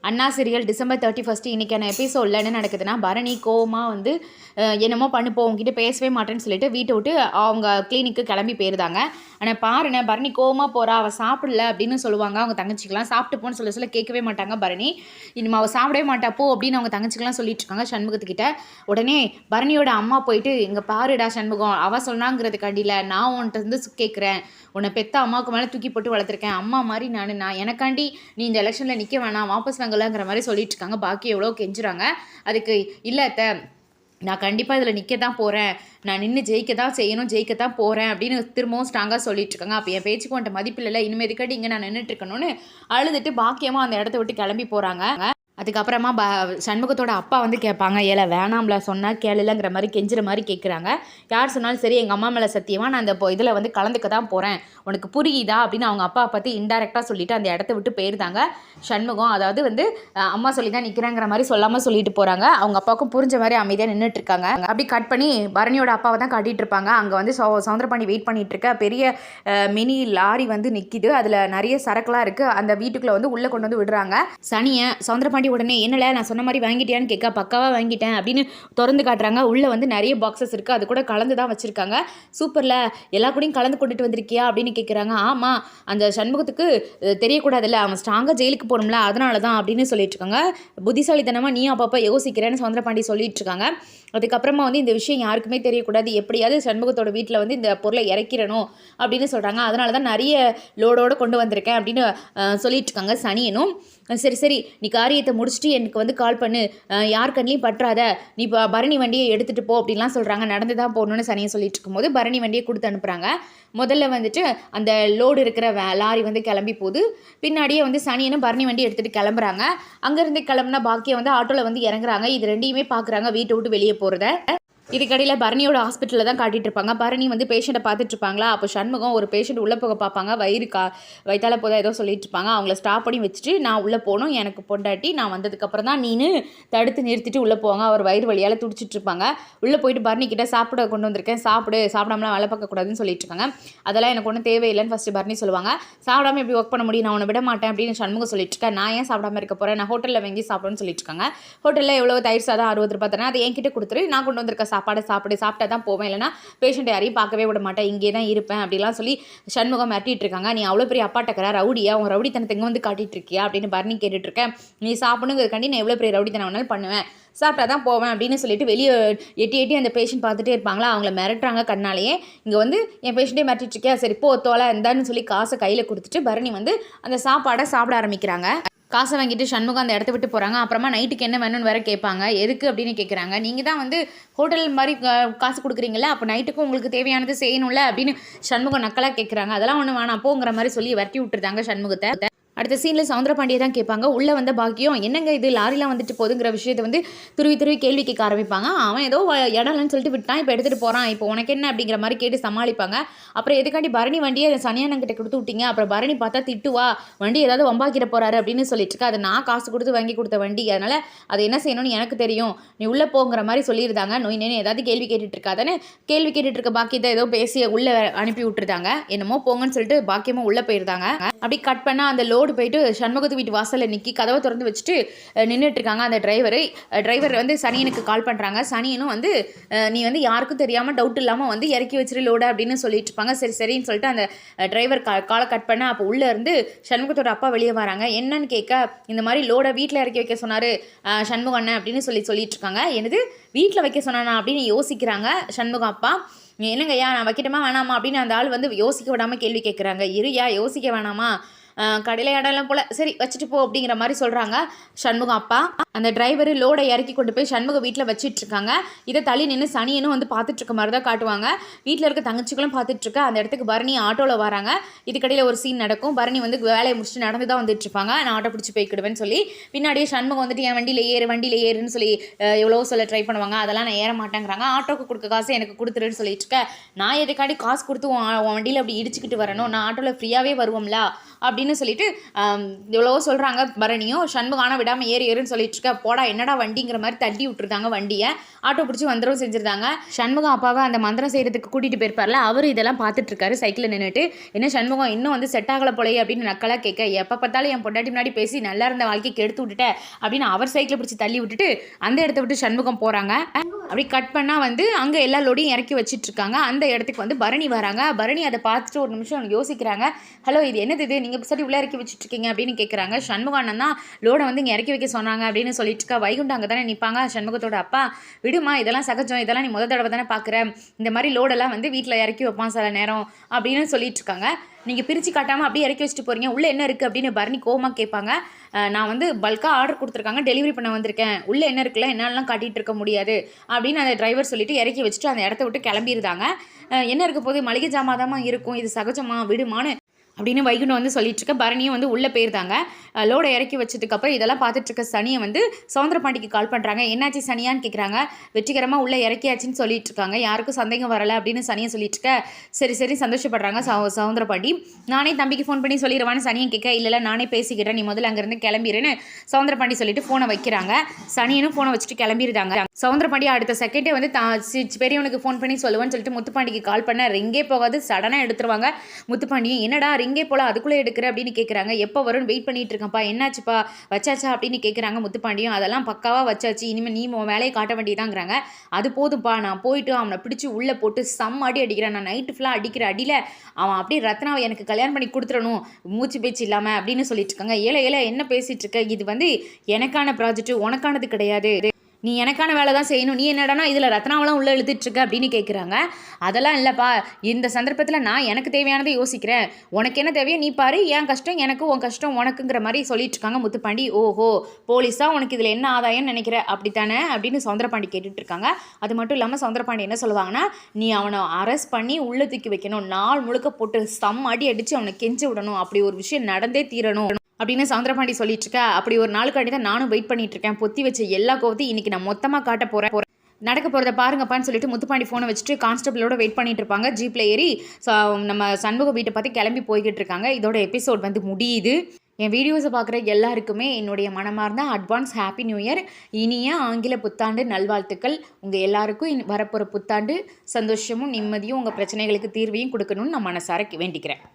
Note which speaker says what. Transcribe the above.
Speaker 1: அண்ணா serial December 31 இன்றைக்கான எபிசோடில் என்ன நடக்குதுன்னா, பரணி கோவமாக வந்து என்னமோ பண்ணுப்போம் உங்ககிட்ட பேசவே மாட்டேன்னு சொல்லிட்டு வீட்டை விட்டு அவங்க கிளினிக்கு கிளம்பி போயிருந்தாங்க. ஆனால் பாருண்ணே, பரணி கோவமாக போகிறா, அவள் சாப்பிடல அப்படின்னு சொல்லுவாங்க அவங்க தங்கச்சிக்கலாம். சாப்பிட்டு போன்னு சொல்ல கேட்கவே மாட்டாங்க பரணி. இனிமே அவள் சாப்பிடவே மாட்டா போ அப்படின்னு அவங்க தங்கச்சிக்கெலாம் சொல்லிட்டு இருக்காங்க சண்முகத்துக்கிட்ட. உடனே பரணியோட அம்மா போயிட்டு, இங்கே பாருடா சண்முகம், அவள் சொன்னாங்கிறதுக்காண்டியில் நான் உன்கிட்ட வந்து கேட்குறேன். உன்னை பெத்த அம்மாவுக்கு மேலே தூக்கி போட்டு வளர்த்துருக்கேன். அம்மா மாதிரி நான் எனக்காண்டி நீ இந்த எலெக்ஷனில் நிற்க வேணாம், வாபஸ் வாங்கலாங்கிற மாதிரி சொல்லிட்டு இருக்காங்க. பாக்கி எவ்வளோ கெஞ்சுறாங்க. அதுக்கு இல்லை அத்தை, நான் கண்டிப்பாக இதில் நிற்க தான் போகிறேன், நான் நின்று ஜெயிக்க தான் செய்யணும், ஜெயிக்க தான் போகிறேன் அப்படின்னு திரும்பவும் ஸ்ட்ராங்காக சொல்லிட்டு இருக்காங்க. அப்போ என் பேச்சுக்கு வந்துட்டு மதிப்பு இல்லை, இனிமேல் இதுக்காட்டி இங்கே நான் நின்றுட்டு இருக்கணும்னு அழுதுட்டு பாக்கியமாக அந்த இடத்த விட்டு கிளம்பி போகிறாங்க. அதுக்கப்புறமா சண்முகத்தோட அப்பா வந்து கேட்பாங்க, ஏல வேணாம்ல சொன்னால் கேளுங்கிற மாதிரி கெஞ்சுற மாதிரி கேட்குறாங்க. யார் சொன்னாலும் சரி, எங்கள் அம்மா மேலே சத்தியமாக நான் அந்த இதில் வந்து கலந்துக்க தான் போகிறேன், உனக்கு புரியுதா அப்படின்னு அவங்க அப்பா பற்றி இன்டெரக்டாக சொல்லிவிட்டு அந்த இடத்த விட்டு போயிருந்தாங்க சண்முகம். அதாவது வந்து அம்மா சொல்லி தான் நிற்கிறேங்கிற மாதிரி சொல்லாமல் சொல்லிட்டு போகிறாங்க. அவங்க அப்பாவுக்கும் புரிஞ்ச மாதிரி அமைதியாக நின்றுட்டு இருக்காங்க. அப்படி கட் பண்ணி பரணியோட அப்பாவை தான் காட்டிகிட்டு இருப்பாங்க. அங்கே வந்து சவுந்தரபாண்டி வெயிட் பண்ணிகிட்டு இருக்க பெரிய மினி லாரி வந்து நிற்கிது. அதில் நிறைய சரக்குலாம் இருக்குது. அந்த வீட்டுக்குள்ளே வந்து உள்ளே கொண்டு வந்து விடுறாங்க. சனியை சவுந்தரபாண்டி உடனே என்னல நான் சொன்ன மாதிரி வாங்கிட்டியான்னு கேட்க, பக்காவாக வாங்கிட்டேன் அப்படின்னு திறந்து காட்டுறாங்க. உள்ளே வந்து நிறைய பாக்ஸஸ் இருக்குது, அது கூட கலந்து தான் வச்சுருக்காங்க. சூப்பரில் எல்லா கூடயும் கலந்து கொண்டுட்டு வந்திருக்கியா அப்படின்னு கேட்குறாங்க. ஆமாம், அந்த சண்முகத்துக்கு தெரியக்கூடாதுல்ல, அவன் ஸ்ட்ராங்காக ஜெயிலுக்கு போகணும்ல, அதனால தான் அப்படின்னு சொல்லிட்டு இருக்காங்க. புத்திசாலித்தனமாக நீ அப்பப்போ யோசிக்கிறேன்னு சவுந்தரபாண்டி சொல்லிட்டு இருக்காங்க. அதுக்கப்புறமா வந்து இந்த விஷயம் யாருக்குமே தெரியக்கூடாது, எப்படியாவது சண்முகத்தோட வீட்டில் வந்து இந்த பொருளை இறக்கிறணும் அப்படின்னு சொல்கிறாங்க. அதனால தான் நிறைய லோடோடு கொண்டு வந்திருக்கேன் அப்படின்னு சொல்லிட்டு இருக்காங்க சனியனும். சரி சரி, நீ காரியத்தை முடிச்சுட்டு எனக்கு வந்து கால் பண்ணு, யார் கண்ணிலையும் பற்றாத, நீ இப்போ பரணி வண்டியை எடுத்துகிட்டு போ அப்படின்லாம் சொல்கிறாங்க. நடந்து தான் போகணுன்னு சனியை சொல்லிட்டு இருக்கும்போது பரணி வண்டியை கொடுத்து அனுப்புகிறாங்க. முதல்ல வந்துட்டு அந்த லோடு இருக்கிற லாரி வந்து கிளம்பி போகுது. பின்னாடியே வந்து சனியனும் பரணி வண்டி எடுத்துகிட்டு கிளம்புறாங்க. அங்கேருந்து கிளம்புனா பாக்கியம் வந்து ஆட்டோவில் வந்து இறங்குறாங்க. இது ரெண்டையுமே பார்க்குறாங்க வீட்டை விட்டு வெளியே போகிறத. இதுக்கடையில் பரணியோட ஹாஸ்பிட்டலில் தான் காட்டிகிட்டு இருப்பாங்க. பரணி வந்து பேஷண்ட்டை பார்த்துட்டு இருப்பாங்களா, அப்போ சண்முகம் ஒரு பேஷண்ட் உள்ளே போக பார்ப்பாங்க. வயிற்றால போதா ஏதோ சொல்லிட்டு இருப்பாங்க. அவங்கள ஸ்டாப் பண்ணி வச்சுட்டு, நான் உள்ளே போகணும், எனக்கு பொண்டாட்டி, நான் வந்ததுக்கப்புறம் தான் நீனு தடுத்து நிறுத்திட்டு உள்ளே போவாங்க. அவர் வயிறு வழியால் துடிச்சிட்டு இருப்பாங்க. உள்ளே போயிட்டு பரணி கிட்ட சாப்பிட கொண்டு வந்திருக்கேன், சாப்பிடாமலாம் வேலை பார்க்கக்கூடாதுன்னு சொல்லிட்டு இருக்காங்க. அதெல்லாம் எனக்கு ஒன்றும் தேவையில்லைன்னு ஃபஸ்ட்டு பரணி சொல்லுவாங்க. சாப்பிடாம எப்படி ஒர்க் பண்ண முடியும், நான் உன்னை விட மாட்டேன் அப்படின்னு சண்முகம் சொல்லிட்டு இருக்கேன். நான் ஏன் சாப்பிடாம இருக்க போகிறேன், நான் ஹோட்டலில் வாங்கி சாப்பிடணும்னு சொல்லிட்டு இருக்காங்க. ஹோட்டலில் எவ்வளோ தயிர் சாதம் 60 ரூபாய் தரேன், அதை என்கிட்ட கொடுத்துரு, நான் கொண்டு வந்திருக்க சாப்பாடை சாப்பிட்டா தான் போவேன், இல்லைனா பேஷண்ட் யாரையும் பார்க்கவே விட மாட்டேன், இங்கே தான் இருப்பேன் அப்படிலாம் சொல்லி சண்முகம் மிரட்டிட்டு இருக்காங்க. நீ அவ்வளோ பெரிய அப்பாட்டக்கிற ரவுடியா, உன் ரவுடித்தனத்தை இங்கே வந்து காட்டிட்டு இருக்கியா அப்படின்னு பரணி கேட்டுட்டு இருக்கேன். நீ சாப்பிடுங்கிறதுக்காண்டி நான் எவ்வளோ பெரிய ரவுடித்தனம் வேணாலும் பண்ணுவேன், சாப்பிட்டா தான் போவேன் அப்படின்னு சொல்லிட்டு வெளியே எட்டி அந்த பேஷண்ட் பார்த்துட்டே இருப்பாங்களா, அவங்கள மிரட்டுறாங்க கண்ணாலேயே. இங்கே வந்து என் பேஷண்ட்டே மிரட்டிட்டு இருக்கியா, சரி போ தோலை இருந்தான்னு சொல்லி காசை கையில் கொடுத்துட்டு பரணி வந்து அந்த சாப்பாடை சாப்பிட ஆரம்பிக்கிறாங்க. காசை வாங்கிட்டு சண்முகம் அந்த இடத்த விட்டு போகிறாங்க. அப்புறமா நைட்டுக்கு என்ன வேணும்னு வேறு கேட்பாங்க. எதுக்கு அப்படின்னு கேட்குறாங்க. நீங்கள் தான் வந்து ஹோட்டல் மாதிரி காசு கொடுக்குறீங்களா, அப்போ நைட்டுக்கும் உங்களுக்கு தேவையானது செய்யணும்ல அப்படின்னு சண்முகம் நக்கலாக கேட்குறாங்க. அதெல்லாம் ஒன்று வேணாம் போங்கிற மாதிரி சொல்லி விரட்டி விட்டுருந்தாங்க சண்முகத்தை. அடுத்த சீனில் சவுந்தரபாண்டியை தான் கேட்பாங்க. உள்ளே வந்த பாக்கியம், என்னங்க இது லாரிலாம் வந்துட்டு போதுங்கிற விஷயத்தை வந்து துருவி கேள்வி கேட்க ஆரம்பிப்பாங்க. அவன் ஏதோ இடம்லன்னு சொல்லிட்டு விட்டான், இப்போ எடுத்துகிட்டு போகிறான், இப்போ உனக்கு என்ன அப்படிங்கிற மாதிரி கேட்டு சமாளிப்பாங்க. அப்புறம் எதுக்காண்டி பரணி வண்டியை சனியானங்கிட்ட கொடுத்து விட்டீங்க, அப்புறம் பரணி பார்த்தா திட்டுவா, வண்டி ஏதாவது வம்பாக்கிற போகிறாரு அப்படின்னு சொல்லிட்டு இருக்கா. அதை நான் காசு கொடுத்து வாங்கி கொடுத்த வண்டி, அதனால் அதை என்ன செய்யணும்னு எனக்கு தெரியும், நீ உள்ளே போங்கிற மாதிரி சொல்லியிருந்தாங்க. நோய் நேனு ஏதாவது கேள்வி கேட்டுட்டு இருக்காதானே, கேள்வி கேட்டுட்டு இருக்க பாக்கியத்தை ஏதோ பேசி உள்ளே அனுப்பி விட்டுருந்தாங்க. என்னமோ போங்கன்னு சொல்லிட்டு பாக்கியமும் உள்ளே போயிருந்தாங்க. அப்படி கட் பண்ணால் அந்த லோடு போயிட்டு சண்முகத்து வீட்டு வாசலில் நிற்கி கதவை திறந்து வச்சுட்டு நின்றுட்டு இருக்காங்க. அந்த டிரைவர் வந்து சனியனுக்கு கால் பண்ணுறாங்க. சனியனும் வந்து நீ வந்து யாருக்கும் தெரியாமல் டவுட் இல்லாமல் வந்து இறக்கி வச்சிரு லோடு அப்படின்னு சொல்லிட்டு இருப்பாங்க. சரின்னு சொல்லிட்டு அந்த டிரைவர் காலை கட் பண்ண அப்போ உள்ளே இருந்து சண்முகத்தோட அப்பா வெளியே வராங்க. என்னன்னு கேட்க, இந்த மாதிரி லோடை வீட்டில் இறக்கி வைக்க சொன்னார் சண்முகம் அண்ணன் அப்படின்னு சொல்லிட்டு இருக்காங்க. எனது வீட்டில் வைக்க சொன்னானா அப்படின்னு யோசிக்கிறாங்க சண்முகம் அப்பா. என்னங்கய்யா நான் வைக்கட்டுமா வேணாமா அப்படின்னு அந்த ஆள் வந்து யோசிக்க விடாமல் கேள்வி கேட்குறாங்க. இருயா யோசிக்க வேணாமா, கடையில் இடம்லாம் போல், சரி வச்சுட்டு போ அப்படிங்கிற மாதிரி சொல்கிறாங்க சண்முகம் அப்பா. அந்த டிரைவர் லோடை இறக்கி கொண்டு போய் சண்முக வீட்டில் வச்சிட்ருக்காங்க. இதை தள்ளி நின்று சனியனும் வந்து பார்த்துட்ருக்க மாதிரி தான் காட்டுவாங்க. வீட்டில் இருக்க தங்கச்சிகளும் பார்த்துட்ருக்க அந்த இடத்துக்கு பரணி ஆட்டோவில் வராங்க. இதுக்கடையில் ஒரு சீன் நடக்கும். பரணி வந்து வேலையை முடிச்சுட்டு நடந்து தான் வந்துட்டுருப்பாங்க. நான் ஆட்டோ பிடிச்சி போய்க்கிடுவேன்னு சொல்லி பின்னாடியே சண்முகம் வந்துட்டு என் வண்டியில் ஏறுன்னு சொல்லி எவ்வளோ சொல்ல ட்ரை பண்ணுவாங்க. அதெல்லாம் நான் ஏற மாட்டேங்கிறாங்க. ஆட்டோக்கு கொடுக்க காசு எனக்கு கொடுத்துருன்னு சொல்லிட்டு இருக்கேன். நான் எதுக்காடி காசு கொடுத்து உன் வண்டியில் அப்படி இடிச்சுக்கிட்டு வரணும், நான் ஆட்டோவில் ஃப்ரீயாகவே வருவோம்ல அப்படின்னு சொல்லிட்டு எவ்வளவோ சொல்கிறாங்க. பரணியும் சண்முகான விடாமல் ஏறுன்னு சொல்லிட்டு இருக்க. போடா என்னடா வண்டிங்கிற மாதிரி தள்ளி விட்டுருந்தாங்க வண்டியை. ஆட்டோ பிடிச்சி வந்துடும் செஞ்சுருந்தாங்க. சண்முகம் அப்பாவை அந்த மந்திரம் செய்கிறதுக்கு கூட்டிகிட்டு போயிருப்பார்ல, அவர் இதெல்லாம் பார்த்துட்டு இருக்காரு சைக்கிளில் நின்றுட்டு. என்ன சண்முகம் இன்னும் வந்து செட் ஆகலை போலையே அப்படின்னு நக்கலாக கேட்க, எப்போ பார்த்தாலும் என் பொண்டாட்டி முன்னாடி பேசி நல்லா இருந்த வாழ்க்கைக்கு எடுத்து விட்டுட்டேன் அப்படின்னு அவர் சைக்கிளை பிடிச்சி தள்ளி விட்டுட்டு அந்த இடத்த விட்டு சண்முகம் போகிறாங்க. அப்படி கட் பண்ணால் வந்து அங்கே எல்லா லோடையும் இறக்கி வச்சுட்டு இருக்காங்க. அந்த இடத்துக்கு வந்து பரணி வராங்க. பரணி அதை பார்த்துட்டு ஒரு நிமிஷம் யோசிக்கிறாங்க. ஹலோ, இது என்னது இது, நீங்கள் சரி உள்ளே இறக்கி வச்சுட்டு இருக்கீங்க அப்படின்னு கேட்குறாங்க. சண்முகானன் தான் லோடை வந்து இங்கே இறக்கி வைக்க சொன்னாங்க அப்படின்னு சொல்லிட்டு இருக்கா. வைகுண்டம் அங்கே தானே நிற்பாங்க. சண்முகத்தோட அப்பா, விடுமா இதெல்லாம் சகஜம், இதெல்லாம் நீ முதல் தடவை தானே பார்க்குற, இந்த மாதிரி லோடெல்லாம் வந்து வீட்டில் இறக்கி வைப்பான் சில நேரம் அப்படின்னு சொல்லிட்டு இருக்காங்க. நீங்கள் பிரித்து காட்டாமல் அப்படியே இறக்கி வச்சுட்டு போகிறீங்க, உள்ளே என்ன இருக்குது அப்படின்னு பரணி கோவமாக கேட்பாங்க. நான் வந்து பல்காக ஆர்டர் கொடுத்துருக்காங்க, டெலிவரி பண்ண வந்திருக்கேன், உள்ளே என்ன இருக்குல்ல என்னாலலாம் காட்டிகிட்டு இருக்க முடியாது அப்படின்னு அந்த டிரைவர் சொல்லிட்டு இறக்கி வச்சுட்டு அந்த இடத்த விட்டு கிளம்பிடுதாங்க. என்ன இருக்க போது, மளிகை ஜாமாதாமா இருக்கும், இது சகஜமா விடுமான்னு அப்படின்னு வைகுண்டம் வந்து சொல்லிட்டு இருக்க. பரணியும் வந்து உள்ளே போயிருந்தாங்க. லோடை இறக்கி வச்சதுக்கப்புறம் இதெல்லாம் பார்த்துட்டு இருக்க சனியை வந்து சவுந்தரபாண்டிக்கு கால் பண்ணுறாங்க. என்னாச்சு சனியான்னு கேட்குறாங்க. வெற்றிகரமாக உள்ளே இறக்கியாச்சின்னு சொல்லிட்டு இருக்காங்க. யாருக்கும் சந்தேகம் வரலை அப்படின்னு சனியை சொல்லிட்டு இருக்க. சரி சரி சந்தோஷப்படுறாங்க சவுந்தரபாண்டி. நானே தம்பிக்கு ஃபோன் பண்ணி சொல்லிடுவான்னு சனியை கேட்க, இல்லை நானே பேசிக்கிட்டேன், நீ முதல்ல அங்கேருந்து கிளம்பிடுன்னு சவுந்தரபாண்டி சொல்லிட்டு ஃபோனை வைக்கிறாங்க. சனியனும் ஃபோனை வச்சுட்டு கிளம்பிடுறாங்க. சவுந்தரபாண்டி அடுத்த செகண்டே வந்து பெரியவனுக்கு ஃபோன் பண்ணி சொல்லுவேன்னு சொல்லிட்டு முத்துப்பாண்டிக்கு கால் பண்ண. ரிங்கே போகாது, சடனாக எடுத்துருவாங்க. முத்துப்பாண்டியும் என்னடா ரிங்கே போல அதுக்குள்ளே எடுக்கிற அப்படின்னு கேட்குறாங்க. எப்போ வரும்னு வெயிட் பண்ணிட்டு இருக்கப்பா, என்னாச்சுப்பா வச்சாச்சா அப்படின்னு கேட்குறாங்க. முத்துப்பாண்டியும் அதெல்லாம் பக்காவாக வச்சாச்சு, இனிமேல் நீ வேலையை காட்ட வேண்டியதாங்கிறாங்க. அது போதும்ப்பா, நான் போயிட்டு அவனை பிடிச்சி உள்ளே போட்டு அடி அடிக்கிறேன், நான் நைட்டு ஃபுல்லாக அடிக்கிற அடியில் அவன் அப்படியே ரத்னாவை எனக்கு கல்யாணம் பண்ணி கொடுத்துடணும் மூச்சு பேச்சு இல்லாமல் அப்படின்னு சொல்லிட்டு இருக்காங்க. ஏழை என்ன பேசிகிட்டு இருக்க, இது வந்து எனக்கான ப்ராஜெக்ட், உனக்கானது கிடையாது, நீ எனக்கான வேலை தான் செய்யணும், நீ என்னடானா இதில் ரத்னாவெல்லாம் உள்ளே இழுத்துட்ருக்க அப்படின்னு கேட்குறாங்க. அதெல்லாம் இல்லைப்பா, இந்த சந்தர்ப்பத்தில் நான் எனக்கு தேவையானதை யோசிக்கிறேன், உனக்கு என்ன தேவையோ நீ பாரு, என் கஷ்டம் எனக்கு, உன் கஷ்டம் உனக்குங்கிற மாதிரி சொல்லிட்டு இருக்காங்க. முத்துப்பாண்டி ஓஹோ போலீஸா உனக்கு இதில் என்ன ஆதாயம்னு நினைக்கிற அப்படித்தானே அப்படின்னு சவுந்தரபாண்டி கேட்டுட்டு இருக்காங்க. அது மட்டும் இல்லாமல் சவுந்தரபாண்டி என்ன சொல்லுவாங்கன்னா, நீ அவனை அரெஸ்ட் பண்ணி உள்ளே தூக்கி வைக்கணும், நாள் முழுக்க போட்டு அடி அடித்து அவனை கெஞ்சி விடணும், அப்படி ஒரு விஷயம் நடந்தே தீரணும் அப்படின்னு சவுந்தரபாண்டி சொல்லிட்டு இருக்க. அப்படி ஒரு நாளுக்காண்டி தான் நானும் வெயிட் பண்ணிட்டு இருக்கேன், பொத்தி வச்ச எல்லா கோவத்தையும் இன்னைக்கு நான் மொத்தமாக காட்ட போகிறேன், நடக்க போகிறத பாருங்கப்பான்னு சொல்லிட்டு முத்துப்பாண்டி ஃபோனை வச்சுட்டு கான்ஸ்டபிளோட வெயிட் பண்ணிட்டு இருப்பாங்க. ஜீப்பில் ஏறி நம்ம சண்முக வீட்டை பார்த்து கிளம்பி போய்கிட்டு இருக்காங்க. இதோட எபிசோட் வந்து முடியுது. என் வீடியோஸை பார்க்குற எல்லாருக்குமே என்னுடைய மனமார்ந்த அட்வான்ஸ் ஹாப்பி நியூ இயர், இனிய ஆங்கில புத்தாண்டு நல்வாழ்த்துக்கள். உங்கள் எல்லாருக்கும் வரப்போகிற புத்தாண்டு சந்தோஷமும் நிம்மதியும் உங்கள் பிரச்சனைகளுக்கு தீர்வையும் கொடுக்கணும்னு நான் மனசார வேண்டிக்கிறேன்.